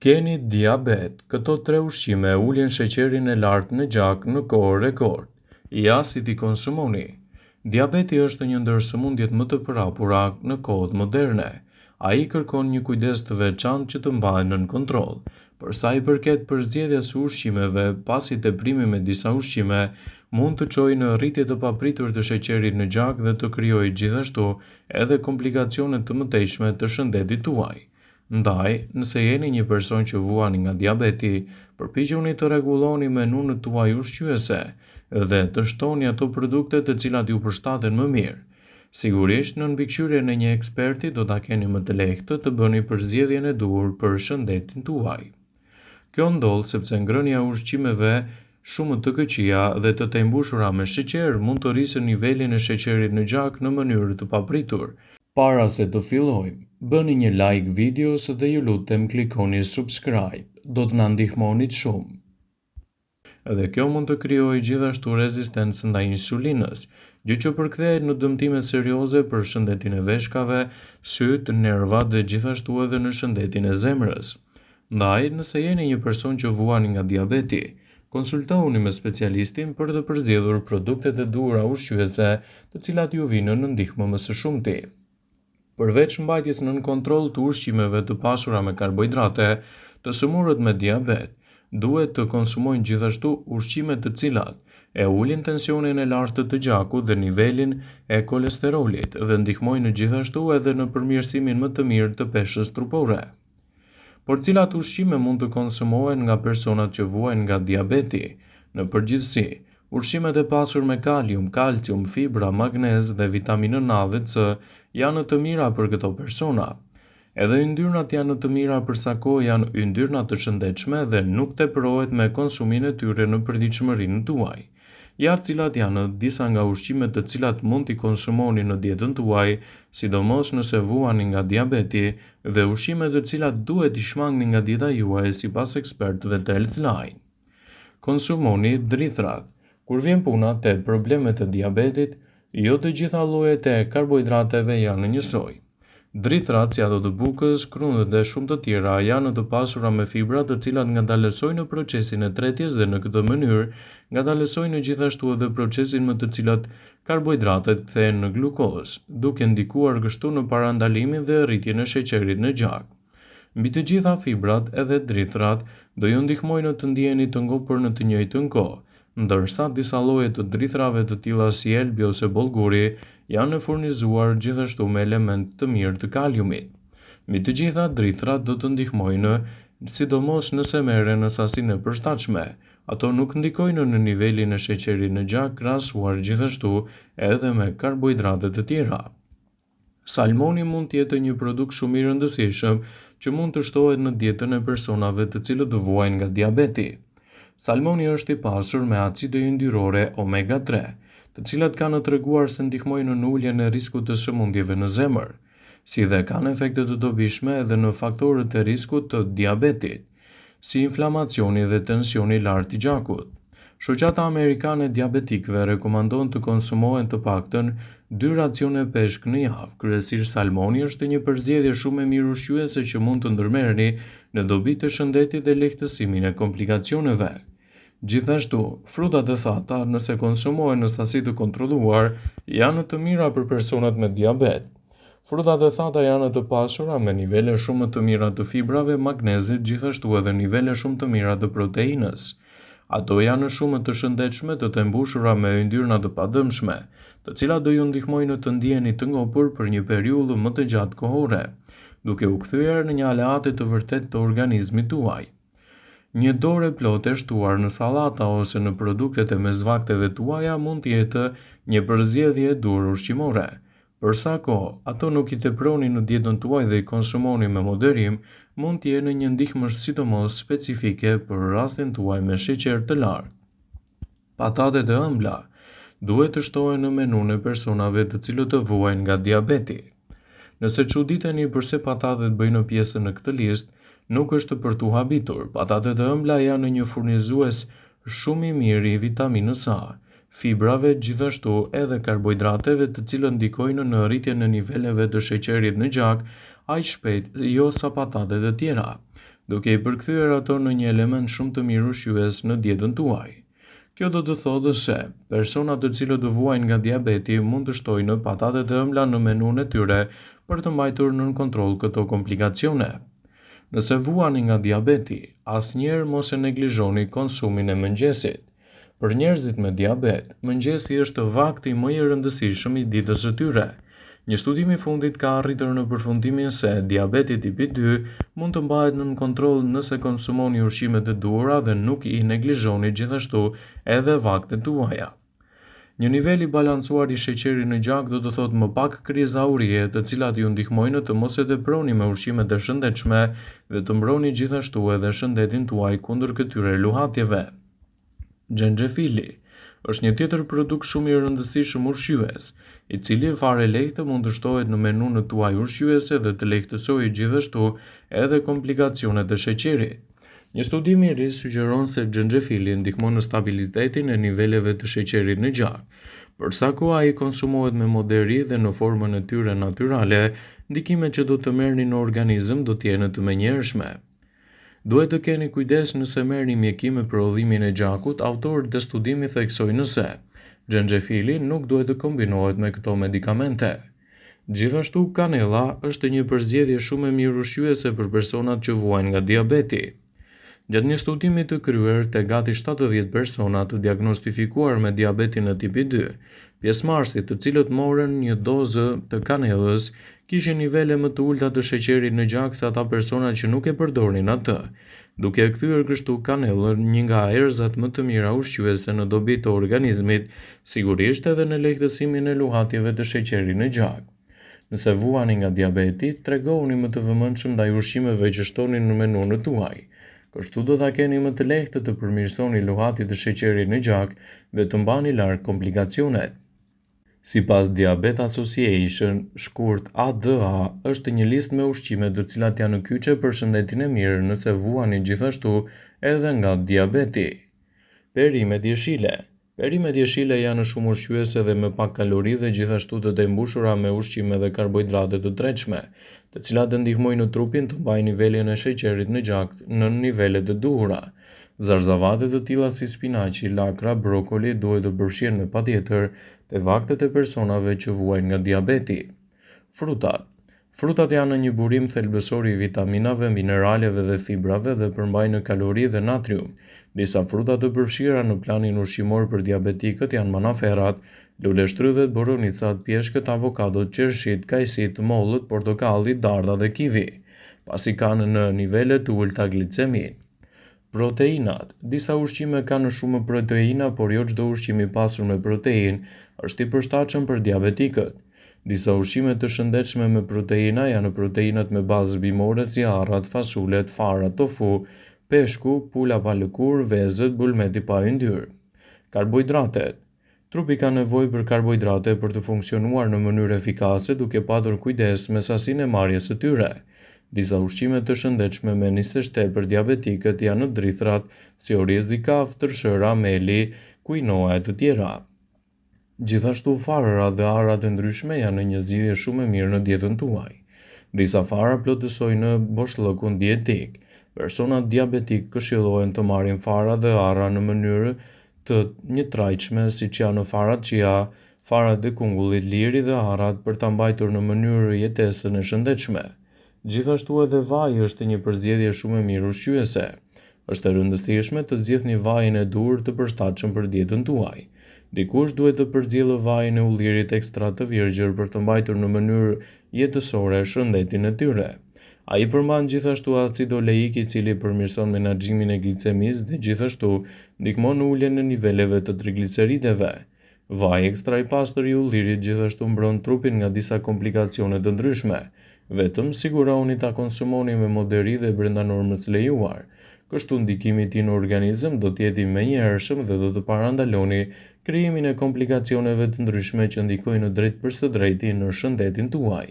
Keni diabet, këto 3 ushqime uljen sheqerin e lartë në gjak në kohë rekord. Ja si t'i konsumoni. Diabeti është një ndër sëmundjet më të përhapura në kohët moderne. Ai kërkon një kujdes të veçantë që të mbahet nën kontroll. Për sa i përket përzgjedhjes së ushqimeve, pasi teprimi me disa ushqime mund të çojë në rritje të papritur të sheqerit në gjak dhe të krijojë gjithashtu edhe komplikacione të mëtejshme të shëndetit tuaj. Ndaj, nëse jeni një person që vuani nga diabeti, përpiquni të rregulloni menunët tuaj ushqyese dhe të shtoni ato produkte të cilat ju përshtaten më mirë. Sigurisht, në mbikëqyrjen e një eksperti do ta keni më të lehtë të bëni përzgjedhjen e duhur për shëndetin tuaj. Kjo ndodh sepse ngrënia e ushqimeve shumë të këqija dhe të tembushura me sheqer mund të rrisë nivelin e sheqerit në gjak në mënyrë të papritur. Para se të fillojmë, bëni një like videos dhe ju lutem klikoni subscribe, do të na ndihmonit shumë. Edhe kjo mund të krijojë gjithashtu rezistencë ndaj insulinës, gjë që përkthehet në dëmtime serioze për shëndetin e veshkave, syt, nervat dhe gjithashtu edhe në shëndetin e zemrës. Ndaj, nëse jeni një person që vuani nga diabeti, konsultohuni me specialistin për të përzgjedhur produktet e duhura ushqyese, të cilat ju vinë në ndihmë më së shumti. Përveç mbajtjes nën kontroll të ushqimeve të pasura me karbohidrate, të sëmurët me diabet duhet të konsumojnë gjithashtu ushqime të cilat e ulin tensionin e lartë të gjakut dhe nivelin e kolesterolit dhe ndihmojnë gjithashtu edhe në përmirësimin më të mirë të peshës trupore. Por cilat ushqime mund të konsumohen nga personat që vuajnë nga diabeti? Në përgjithësi, ushqimet e pasur me kalium, kalcium, fibra, magnez dhe vitaminën A dhe C janë të mira për këto persona. Edhe yndyrnat janë të mira përsa kohë janë yndyrna të shëndetshme dhe nuk tepërohet me konsumin e tyre në përditshmërinë tuaj. Ja cilat janë disa nga ushqimet të cilat mund t'i konsumoni në dietën tuaj, sidomos nëse vuani nga diabeti, dhe ushqimet të cilat duhet i shmangni nga dieta juaj sipas ekspertëve të Healthline. Konsumoni drithrat. Kur vjen puna te problemet e diabetit, jo të gjitha llojet e karbohidrateve janë njësoj. Drithrat, si ato të bukës, krundët dhe shumë të tjera, janë të pasura me fibra të cilat ngadalësojnë procesin e tretjes dhe në këtë mënyrë ngadalësojnë gjithashtu edhe procesin më të cilat karbohidratet kthehen në glukozë, duke ndikuar kështu në parandalimin dhe rritjen e sheqerit në gjak. Mbi të gjitha fibrat edhe drithrat do ju ndihmojnë të ndiheni të ngopur në të njëjtën kohë, ndërsa disa lloje të drithrave të tilla si elbi ose bollguri janë furnizuar gjithashtu me element të mirë të kaliumit. Mbi të gjitha drithrat do të ndihmojnë, sidomos nëse merren në sasinë e përshtatshme. Ato nuk ndikojnë në nivelin e sheqerit në gjak krahasuar gjithashtu edhe me karbohidrate të tjera. Salmoni mund të jetë një produkt shumë i rëndësishëm që mund të shtohet në dietën e personave të cilët vuajnë nga diabeti. Salmoni është i pasur me acide yndyrore omega 3, të cilat kanë treguar se ndihmojnë në uljen e riskut të sëmundjeve në zemër, si dhe kanë efekte të dobishme edhe në faktorët e riskut të diabetit, si inflamacioni dhe tensioni i lartë i gjakut. Shoqata Amerikane e Diabetikëve rekomandon të konsumohen të paktën 2 racione peshk në javë. Kryesisht salmoni është një përzgjedhje shumë e mirë ushqyese që mund të ndërmerrni në dobi të shëndetit dhe lehtësimin e komplikacioneve. Gjithashtu, frutat e thata, nëse konsumohen në sasi të kontrolluar, janë të mira për personat me diabet. Frutat e thata janë të pasura me nivele shumë të mira të fibrave, magnezit, gjithashtu edhe nivele shumë të mira të proteinës. Ato janë shumë të shëndetshme, të tembushura me yndyrna të padëmshme, të cilat do ju ndihmojnë të ndiheni të ngopur për një periudhë më të gjatë kohore, duke u kthyer në një aleate të vërtet të organizmit tuaj. Një dorë plotë e shtuar në sallata ose në produktet e mesvakteve tuaja mund të jetë një përzgjedhje e duhur ushqimore. Për sa kohë ato nuk i teproni në dietën tuaj dhe i konsumoni me moderim, mund të jenë një ndihmë sidomos specifike për rastin tuaj me sheqer të lartë. Patatet e ëmbla duhet të shtohen në menun e personave të cilët të vuajnë nga diabeti. Nëse çuditeni pse patatet bëjnë pjesë në këtë listë, nuk është për tu habitur. Patatet e ëmbla janë një furnizues shumë i mirë i vitaminës A, fibrave, gjithashtu edhe karbohidrateve të cilët ndikojnë në rritjen e niveleve të sheqerit në gjak aq shpejt jo sa patatet e tjera. duke i përkthyer ato në një element shumë të mirë ushqyes në dietën tuaj. Kjo do të thotë se persona të cilët do vuajnë nga diabeti mund të shtojnë patatet e ëmbla në menun e tyre për të mbajtur nën kontroll këto komplikacione. Nëse vuani nga diabeti, asnjëherë mos e neglizhoni konsumin e mëngjesit. Për njerëzit me diabet, mëngjesi është vakti më i rëndësishëm i ditës së tyre. Një studim i fundit ka arritur në përfundimin se diabeti tipi 2 mund të mbahet nën kontroll nëse konsumoni ushqime të duhura dhe nuk i neglizhoni gjithashtu edhe vaktet tuaja. Një nivel i balancuar i sheqerit në gjak do të thotë më pak kriza urie, të cilat ju ndihmojnë të mos e teproni me ushqime të shëndetshme dhe të mbroni gjithashtu edhe shëndetin tuaj kundër këtyre luhatjeve. Xhenxhefili është një tjetër produkt shumë i rëndësishëm ushqyes, i cili fare lehtë mund të shtohet në menun tuaj ushqyese dhe të lehtësojë gjithashtu edhe komplikacionet e sheqerit. Një studim i ri sugjeron se xhenxhefili ndihmon në stabilitetin e niveleve të sheqerit në gjak. Për sa kohë ai konsumohet me moderi dhe në formën e tyre natyrale, ndikimet që do të merrni në organizëm do të jenë të menjëhershme. Duhet të keni kujdes nëse merrni mjekim me prodhimin e gjakut, autorët e studimit theksojnë se xhenxhefili nuk duhet të kombinohet me këto medikamente. Gjithashtu, kanella është një përzgjedhje shumë e mirë ushqyese për personat që vuajnë nga diabeti. Gjatë një studimi të kryer te gati 70 persona të diagnostifikuar me diabetin e tipi 2, pjesëmarrësit të cilët morën një dozë të kanellës kishin nivele më të ulta të sheqerit në gjak se ata persona që nuk e përdornin atë, duke e kthyer kështu kanellën një nga erëzat më të mira ushqyese në dobi të organizmit, sigurisht edhe në lehtësimin e luhatjeve të sheqerit në gjak. Nëse vuani nga diabeti, tregohuni më të vëmendshëm ndaj ushqimeve që shtoni në menun tuaj. Kështu do ta keni më të lehtë të përmirësoni luhatjet e sheqerit në gjak dhe të mbani larg komplikacionet. Sipas Diabetes Association, shkurt ADA është një listë me ushqime të cilat janë kyçe për shëndetin e mirë nëse vuani gjithashtu edhe nga diabeti. Perimet jeshile. Perimet jeshile janë shumë ushqyese dhe me pak kalori dhe gjithashtu të mbushura me ushqime dhe karbohidrate të tretshme, të cilat ndihmojnë trupin të mbajë nivelin e sheqerit në gjak në nivele të duhura. Zarzavate të tilla si spinaqi, lakra, brokoli duhet të përfshihen me patjetër te vaktet e personave që vuajnë nga diabeti. Frutat. Frutat janë një burim thelbësor i vitaminave, mineraleve dhe fibrave dhe përmbajnë kalori dhe natrium. Disa fruta të përfshira në planin ushqimor për diabetikët janë manaferat, luleshtrydhet, boronicat, pjeshkët, avokadot, qershit, kajsit, mollët, portokalli, dardha dhe kivi, pasi kanë në nivele të ulta glicemin. Proteinat. Disa ushqime kanë shumë proteina, por jo çdo ushqim i pasur me proteinë është i përshtatshëm për diabetikët. Disa ushqime të shëndetshme me proteina janë proteinat me bazë bimore si arrat, fasulet, fara, tofu, peshku, pula pa lëkurë, vezët, bulmeti pa yndyrë. Karbohidratet. Trupi ka nevojë për karbohidrate për të funksionuar në mënyrë efikase duke patur kujdes me sasinë e marrjes së tyre. Disa ushqime të shëndetshme me nisë shtepër për diabetikët janë drithrat, si orizi i kaf, tërshëra, meli, kuinoa e të tjera. Gjithashtu farërat dhe arrat e ndryshme janë një zgjidhje shumë e mirë në dietën tuaj. Disa fara plotësojnë boshllëkun dietik. Personat diabetik këshillohen të marrin fara dhe arra në mënyrë të njëtrajtshme, siç janë farat chia, farat e kungullit liri dhe arrat për ta mbajtur në mënyrë jetesën e shëndetshme. Gjithashtu edhe vaji është një përzgjedhje shumë e mirë ushqyese. Është e rëndësishme të zgjidhni vajin e dur të përshtatshëm për dietën tuaj. Dikush duhet të përziejë vajin e ullirit ekstra të virgjër për të mbajtur në mënyrë jetësore shëndetin e tyre. Ai përmban gjithashtu acido oleik i cili përmirëson menaxhimin e glicemisë dhe gjithashtu ndihmon në uljen e niveleve të triglicerideve. Vaji ekstra i pastër i ullirit gjithashtu mbron trupin nga disa komplikacione të ndryshme. Vetëm siguroni ta konsumoni me moderi dhe brenda normës lejuar. Kështu ndikimi i tij në organizëm do të jetë i menjëhershëm dhe do të parandaloni krijimin e komplikacioneve të ndryshme që ndikojnë drejt për së drejti në shëndetin tuaj.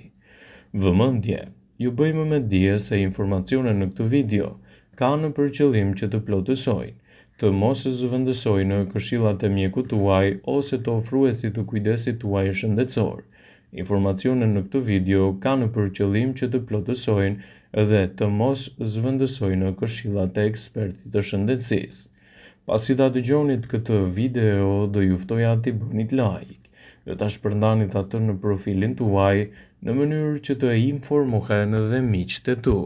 Vëmendje. Ju bëjmë me dije se informacionet në këtë video kanë për qëllim që të plotësojnë, të mos e zëvendësojnë këshillat e mjekut tuaj ose të ofruesit të kujdesit tuaj shëndetësor. Informacionet në këtë video kanë për qëllim që të plotësojnë dhe të mos zvendësoj në këshillat e ekspertit të shëndetësisë. Pasi ta dëgjonit këtë video, do ju ftoja t'i bënit like dhe ta shpërndanit atë në profilin tuaj në mënyrë që të informohen dhe miqtë e tu.